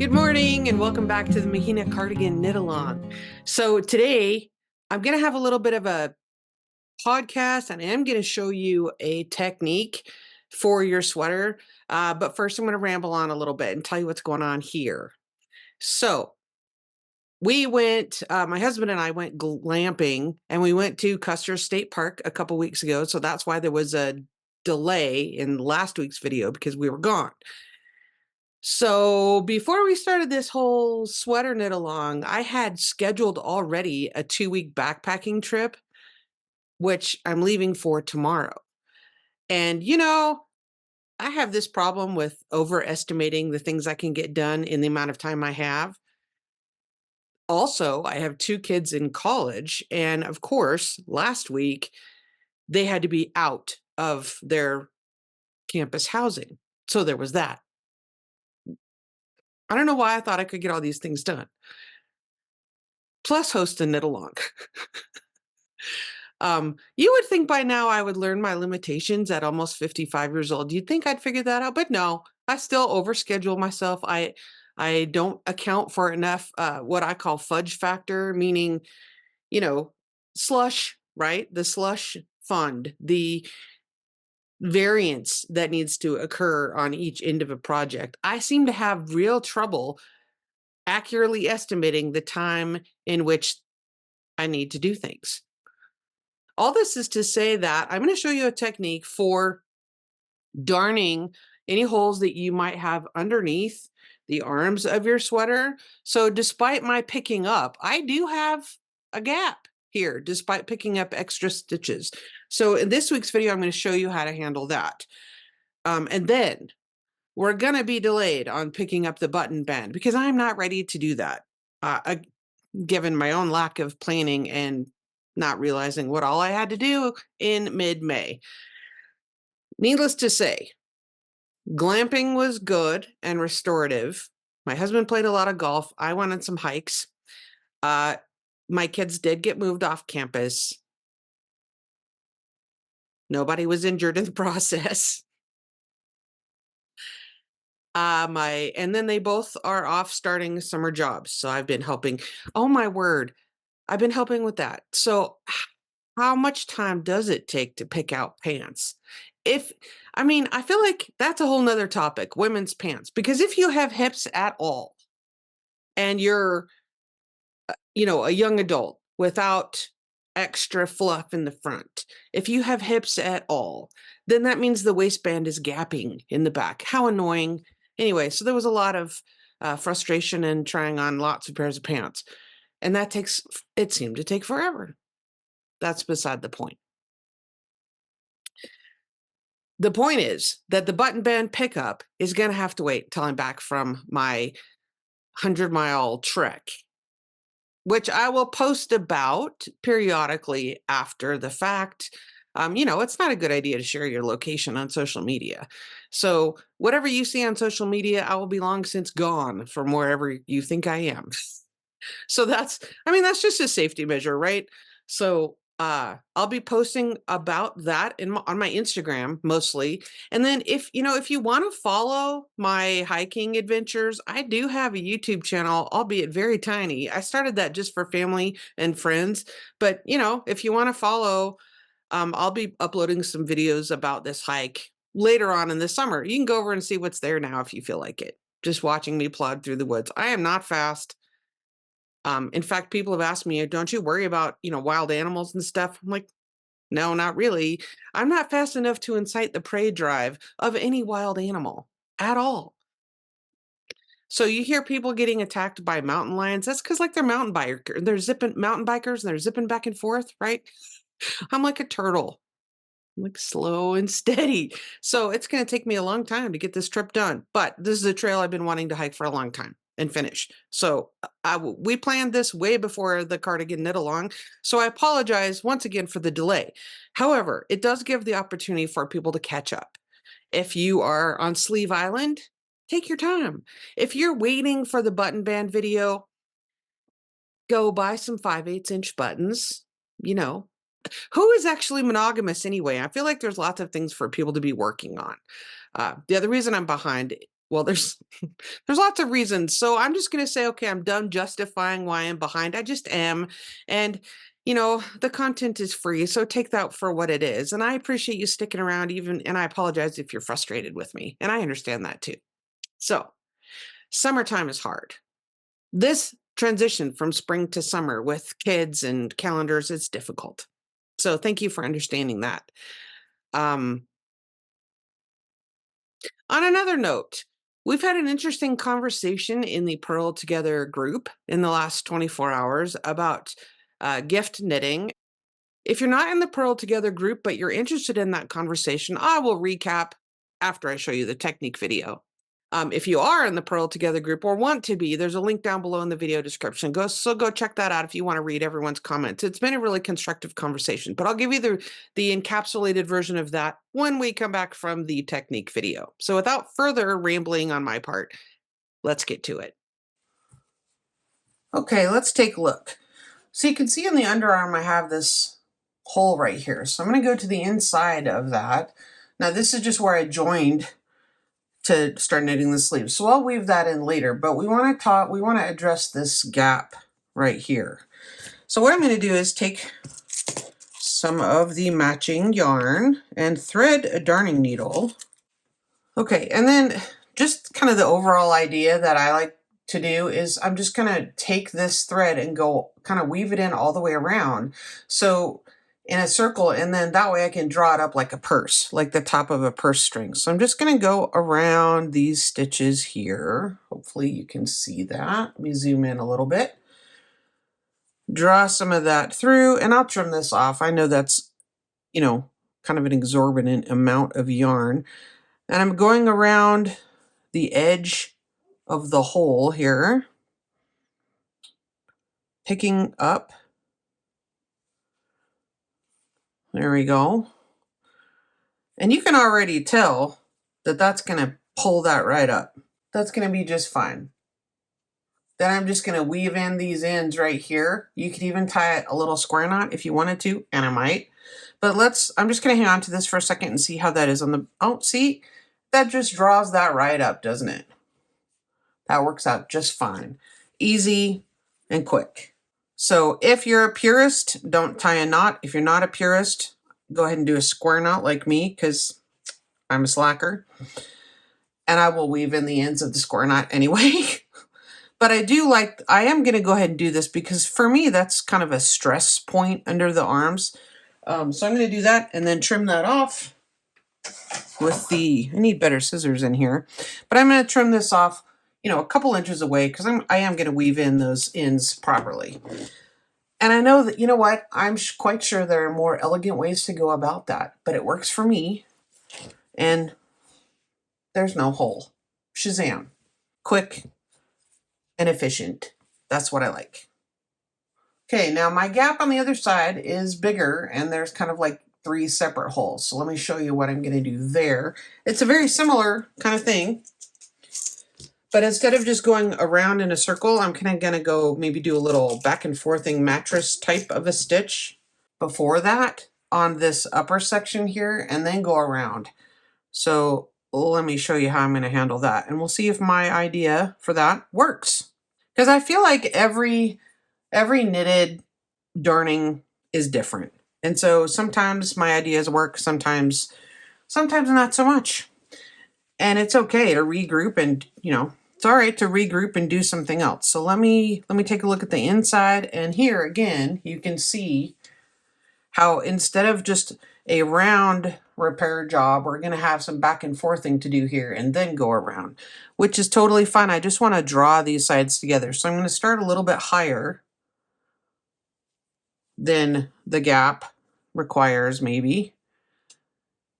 Good morning and welcome back to the Mahina Cardigan knit along. So today I'm going to have a little bit of a podcast and I'm going to show you a technique for your sweater. But first I'm going to ramble on a little bit and tell you what's going on here. So we went, my husband and I went glamping and we went to Custer State Park a couple weeks ago. So that's why there was a delay in last week's video because we were gone. So before we started this whole sweater knit along, I had scheduled already a 2-week backpacking trip, which I'm leaving for tomorrow. And I have this problem with overestimating the things I can get done in the amount of time I have. Also, I have 2 kids in college, and of course, last week they had to be out of their campus housing. So there was that. I don't know why I thought I could get all these things done. Plus host a knit along. You would think by now I would learn my limitations at almost 55 years old. You'd think I'd figure that out, but no, I still overschedule myself. I don't account for enough what I call fudge factor, meaning, slush, right? The slush fund, the variance that needs to occur on each end of a project. I seem to have real trouble accurately estimating the time in which I need to do things. All this is to say that I'm going to show you a technique for darning any holes that you might have underneath the arms of your sweater. So despite my picking up, I do have a gap here, despite picking up extra stitches. So in this week's video, I'm going to show you how to handle that. And then we're going to be delayed on picking up the button band because I'm not ready to do that, given my own lack of planning and not realizing what all I had to do in mid-May. Needless to say, glamping was good and restorative. My husband played a lot of golf. I went on some hikes. My kids did get moved off campus. Nobody was injured in the process. And then they both are off starting summer jobs. So I've been helping. Oh my word. I've been helping with that. So how much time does it take to pick out pants? I feel like that's a whole nother topic, women's pants, because if you have hips at all and you're, a young adult without extra fluff in the front, if you have hips at all, then that means the waistband is gapping in the back. How annoying. Anyway, so there was a lot of frustration in trying on lots of pairs of pants. And it seemed to take forever. That's beside the point. The point is that the button band pickup is going to have to wait until I'm back from my 100-mile trek, which I will post about periodically after the fact. It's not a good idea to share your location on social media. So whatever you see on social media, I will be long since gone from wherever you think I am. So that's just a safety measure, right? So I'll be posting about that on my Instagram mostly. And then if you want to follow my hiking adventures, I do have a YouTube channel, albeit very tiny. I started that just for family and friends. But, if you want to follow, I'll be uploading some videos about this hike later on in the summer. You can go over and see what's there now if you feel like it. Just watching me plod through the woods. I am not fast. In fact, people have asked me, don't you worry about, wild animals and stuff? I'm like, no, not really. I'm not fast enough to incite the prey drive of any wild animal at all. So you hear people getting attacked by mountain lions. That's because they're mountain bikers. They're mountain bikers and they're zipping back and forth, right? I'm like a turtle. I'm like slow and steady. So it's going to take me a long time to get this trip done. But this is a trail I've been wanting to hike for a long time and finish. So we planned this way before the cardigan knit along. So I apologize once again for the delay. However, it does give the opportunity for people to catch up. If you are on Sleeve Island, take your time. If you're waiting for the button band video, go buy some 5/8" buttons. Who is actually monogamous anyway? I feel like there's lots of things for people to be working on. The other reason I'm behind Well, there's there's lots of reasons. So I'm just going to say, okay, I'm done justifying why I'm behind. I just am. And, the content is free. So take that for what it is. And I appreciate you sticking around even, and I apologize if you're frustrated with me. And I understand that too. So summertime is hard. This transition from spring to summer with kids and calendars is difficult. So thank you for understanding that. Um, On another note, we've had an interesting conversation in the Purl Together group in the last 24 hours about gift knitting. If you're not in the Purl Together group, but you're interested in that conversation, I will recap after I show you the technique video. If you are in the Purl Together group or want to be, there's a link down below in the video description. Go check that out if you want to read everyone's comments. It's been a really constructive conversation, but I'll give you the encapsulated version of that when we come back from the technique video. So without further rambling on my part, let's get to it. Okay, let's take a look. So you can see in the underarm, I have this hole right here. So I'm going to go to the inside of that. Now this is just where I joined to start knitting the sleeve. So I'll weave that in later, but we want to address this gap right here. So what I'm going to do is take some of the matching yarn and thread a darning needle. Okay, and then just kind of the overall idea that I like to do is I'm just going to take this thread and go kind of weave it in all the way around. So in a circle, and then that way I can draw it up like a purse, like the top of a purse string. So I'm just going to go around these stitches here. Hopefully you can see that. Let me zoom in a little bit. Draw some of that through, and I'll trim this off. I know that's, kind of an exorbitant amount of yarn. And I'm going around the edge of the hole here, picking up. There we go. And you can already tell that that's going to pull that right up. That's going to be just fine. Then I'm just going to weave in these ends right here. You could even tie a little square knot if you wanted to, and I might. But I'm just going to hang on to this for a second and see how that is on the, oh, see? That just draws that right up, doesn't it? That works out just fine. Easy and quick. So if you're a purist, don't tie a knot. If you're not a purist, go ahead and do a square knot like me, because I'm a slacker. And I will weave in the ends of the square knot anyway. But I am going to go ahead and do this because for me, that's kind of a stress point under the arms. So I'm going to do that and then trim that off with I need better scissors in here, but I'm going to trim this off, a couple inches away because I am going to weave in those ends properly. And I know that, what, I'm quite sure there are more elegant ways to go about that, but it works for me. And there's no hole. Shazam. Quick and efficient. That's what I like. Okay, now my gap on the other side is bigger, and there's kind of like 3 separate holes. So let me show you what I'm going to do there. It's a very similar kind of thing, but instead of just going around in a circle, I'm kind of going to go maybe do a little back and forthing mattress type of a stitch before that on this upper section here, and then go around. So let me show you how I'm going to handle that, and we'll see if my idea for that works. Because I feel like every knitted darning is different. And so sometimes my ideas work, sometimes not so much. And it's okay to regroup, and it's all right to regroup and do something else. So let me take a look at the inside, and here again you can see how instead of just a round repair job, we're going to have some back and forthing to do here and then go around, which is totally fine. I just want to draw these sides together. So I'm going to start a little bit higher than the gap requires maybe,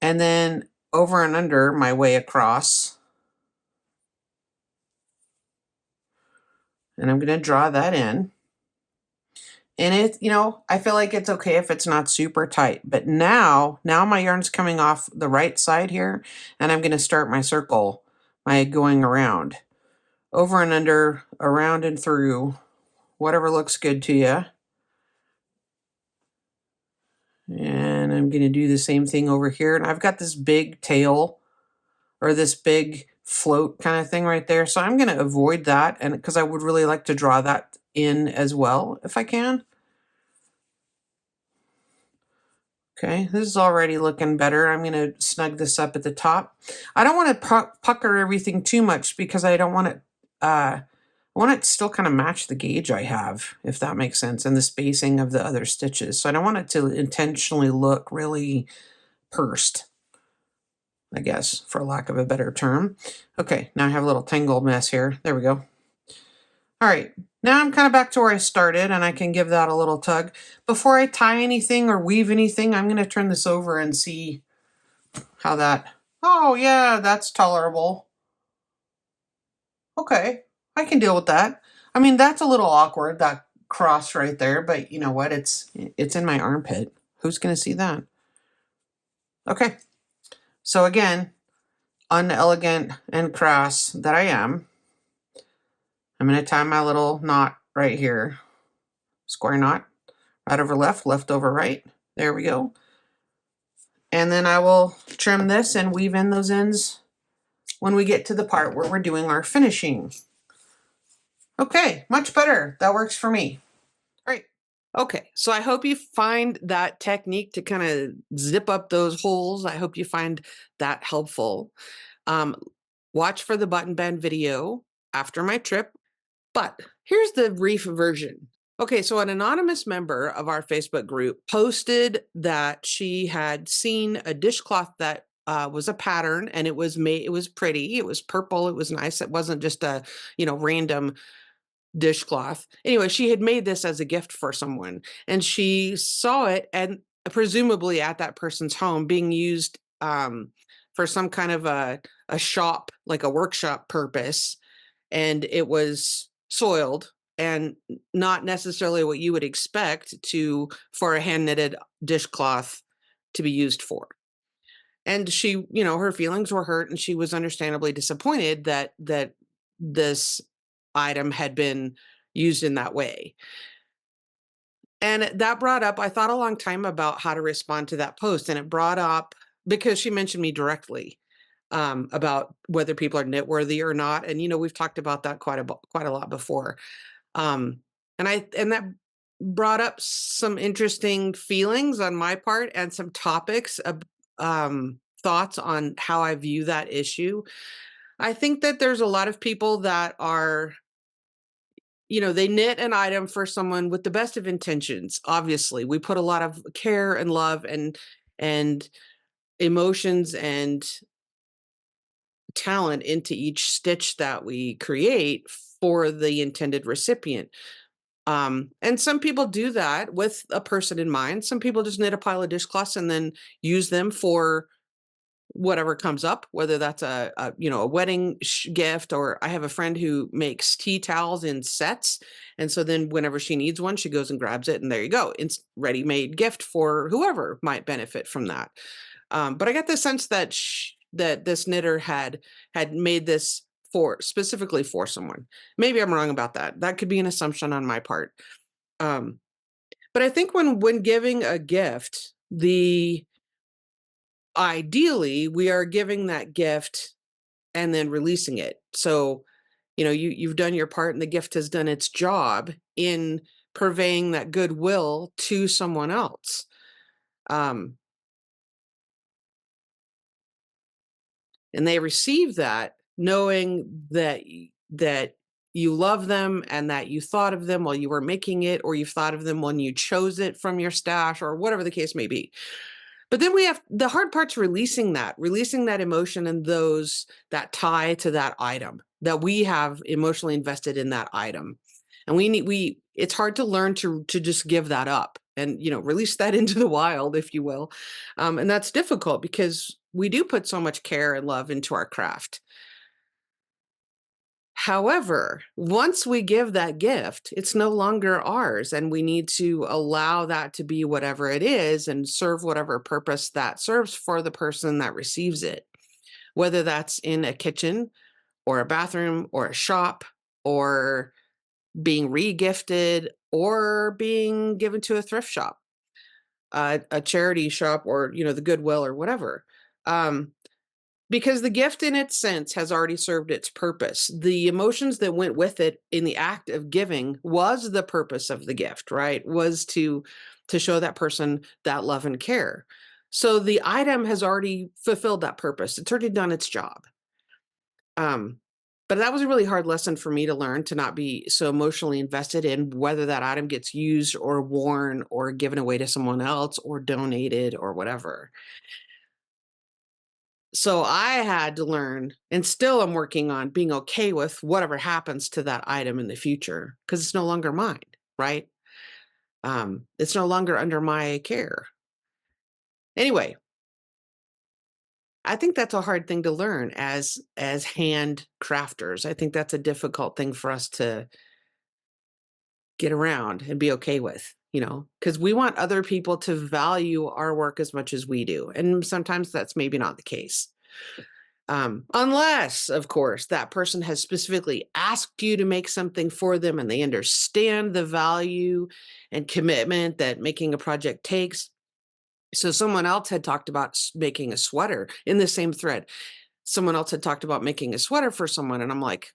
and then over and under my way across. And I'm going to draw that in. And it, I feel like it's okay if it's not super tight, but now my yarn's coming off the right side here, and I'm going to start my circle by going around, over and under, around and through, whatever looks good to you. And I'm going to do the same thing over here. And I've got this big tail, or this big float kind of thing right there. So I'm going to avoid that, and because I would really like to draw that in as well if I can. Okay, this is already looking better. I'm going to snug this up at the top. I don't want to pucker everything too much because I don't want it, I want it to still kind of match the gauge I have, if that makes sense, and the spacing of the other stitches. So I don't want it to intentionally look really pursed, I guess, for lack of a better term. Okay, now I have a little tangled mess here. There we go. All right, now I'm kind of back to where I started, and I can give that a little tug. Before I tie anything or weave anything, I'm going to turn this over and see how that... Oh, yeah, that's tolerable. Okay, I can deal with that. I mean, that's a little awkward, that cross right there, but you know what? It's in my armpit. Who's going to see that? Okay, so again, unelegant and crass that I am, I'm going to tie my little knot right here. Square knot. Right over left, left over right. There we go. And then I will trim this and weave in those ends when we get to the part where we're doing our finishing. Okay, much better. That works for me. All right. Okay, so I hope you find that technique to kind of zip up those holes. I hope you find that helpful. Watch for the button band video after my trip. But here's the brief version. Okay, so an anonymous member of our Facebook group posted that she had seen a dishcloth that was a pattern, and it was made. It was pretty. It was purple. It was nice. It wasn't just a random dishcloth. Anyway, she had made this as a gift for someone, and she saw it, and presumably at that person's home, being used for some kind of a shop, like a workshop purpose, and it was soiled and not necessarily what you would expect for a hand knitted dishcloth to be used for. And she, her feelings were hurt, and she was understandably disappointed that this item had been used in that way. And that brought up, I thought a long time about how to respond to that post, and it brought up because she mentioned me directly about whether people are knitworthy or not. And, we've talked about that quite a lot before. And that brought up some interesting feelings on my part and some topics of thoughts on how I view that issue. I think that there's a lot of people that are, they knit an item for someone with the best of intentions. Obviously, we put a lot of care and love and emotions and talent into each stitch that we create for the intended recipient. And some people do that with a person in mind. Some people just knit a pile of dishcloths and then use them for whatever comes up, whether that's a wedding gift, or I have a friend who makes tea towels in sets. And so then whenever she needs one, she goes and grabs it, and there you go. It's ready-made gift for whoever might benefit from that. But I got the sense that that this knitter had made this specifically for someone. Maybe I'm wrong about that. That could be an assumption on my part. But I think when giving a gift, ideally we are giving that gift and then releasing it. So, you've done your part, and the gift has done its job in purveying that goodwill to someone else. And they receive that knowing that you love them, and that you thought of them while you were making it, or you thought of them when you chose it from your stash, or whatever the case may be. But then we have the hard part's releasing that emotion and that tie to that item that we have emotionally invested in that item. And it's hard to learn to just give that up and, release that into the wild, if you will. And that's difficult because we do put so much care and love into our craft. However, once we give that gift, it's no longer ours, and we need to allow that to be whatever it is and serve whatever purpose that serves for the person that receives it, whether that's in a kitchen or a bathroom or a shop, or being re-gifted, or being given to a thrift shop, a charity shop, or, the Goodwill or whatever. Because the gift in its sense has already served its purpose. The emotions that went with it in the act of giving was the purpose of the gift, right? Was to show that person that love and care. So the item has already fulfilled that purpose. It's already done its job. Um, but that was a really hard lesson for me to learn, to not be so emotionally invested in whether that item gets used or worn or given away to someone else or donated or whatever. So I had to learn, and still I'm working on being okay with whatever happens to that item in the future, because it's no longer mine, right? It's no longer under my care. Anyway, I think that's a hard thing to learn as hand crafters. I think that's a difficult thing for us to get around and be okay with, because we want other people to value our work as much as we do. And sometimes that's maybe not the case. Unless, of course, that person has specifically asked you to make something for them and they understand the value and commitment that making a project takes. So someone else had talked about making a sweater in the same thread. Someone else had talked about making a sweater for someone, and I'm like,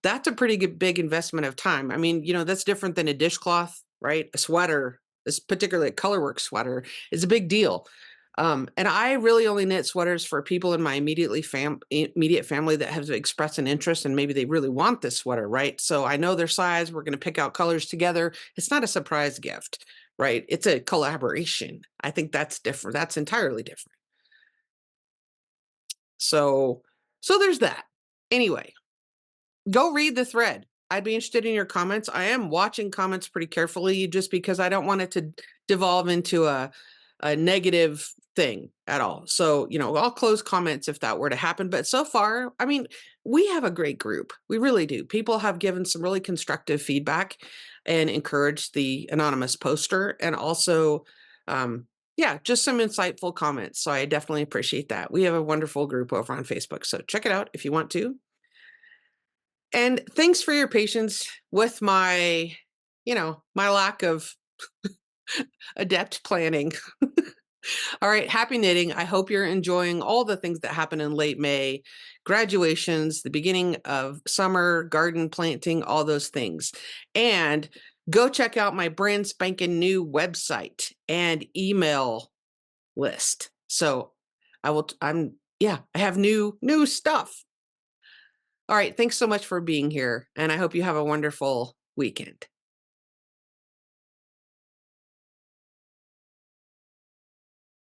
that's a pretty good, big investment of time. I mean, that's different than a dishcloth, right? A sweater, this particularly a colorwork sweater, is a big deal. And I really only knit sweaters for people in my immediate family that have expressed an interest, and maybe they really want this sweater, right? So I know their size. We're going to pick out colors together. It's not a surprise gift, right? It's a collaboration. I think that's different. That's entirely different. So, so there's that. Anyway, go read the thread. I'd be interested in your comments. I am watching comments pretty carefully just because I don't want it to devolve into a negative thing at all. So, I'll close comments if that were to happen. But so far, I mean, we have a great group. We really do. People have given some really constructive feedback and encouraged the anonymous poster, and also, yeah, just some insightful comments. So I definitely appreciate that. We have a wonderful group over on Facebook. So check it out if you want to. And thanks for your patience with my lack of adept planning. All right, happy knitting. I hope you're enjoying all the things that happen in late May, graduations, the beginning of summer, garden planting, all those things. And go check out my brand spanking new website and email list. So I have new stuff. All right, thanks so much for being here, and I hope you have a wonderful weekend.